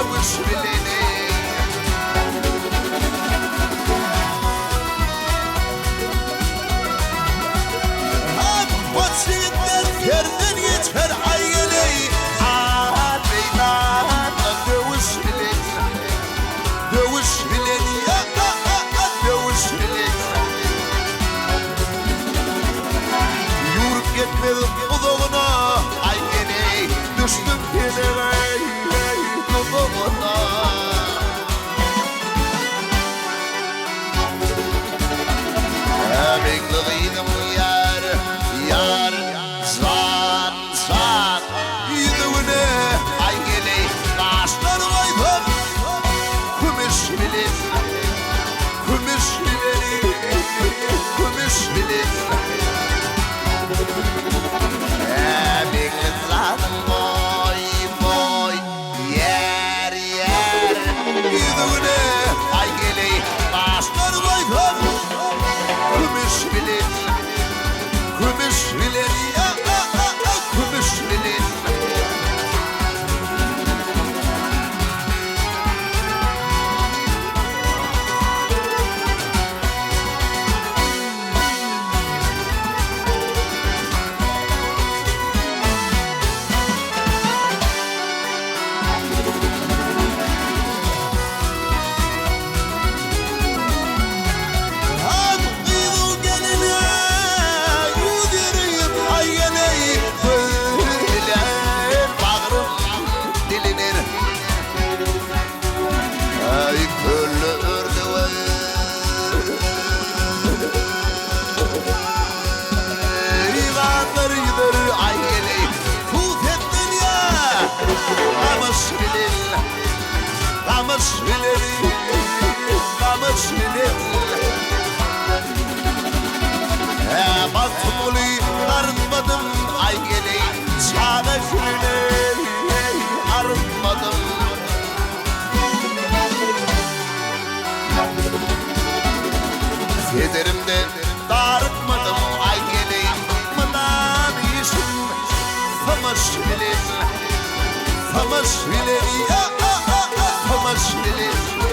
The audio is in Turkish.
وش بليني واتسيد الكردن يتهر عيني عالبينات دوش بليني دوش بليني دوش بليني يورقت بالقضغنا عيني düştüm kelime kafamına Beklediğim yar, yar, zat, zat Yüzüne ay geley, taşlar aydan Kumiş bilir, kumiş bilir, kumiş bilir Beklediğim boy, boy, yer, yer Yüzüne ay geley, taşlar aydan Kumiş bilir, kumiş bilir, kumiş bilir Batmuli arıtmadım ay geley Sana gülüne arıtmadım Kederimde darıtmadım ay geley Mınan işim Famış bilir Famış bilir Famış bilir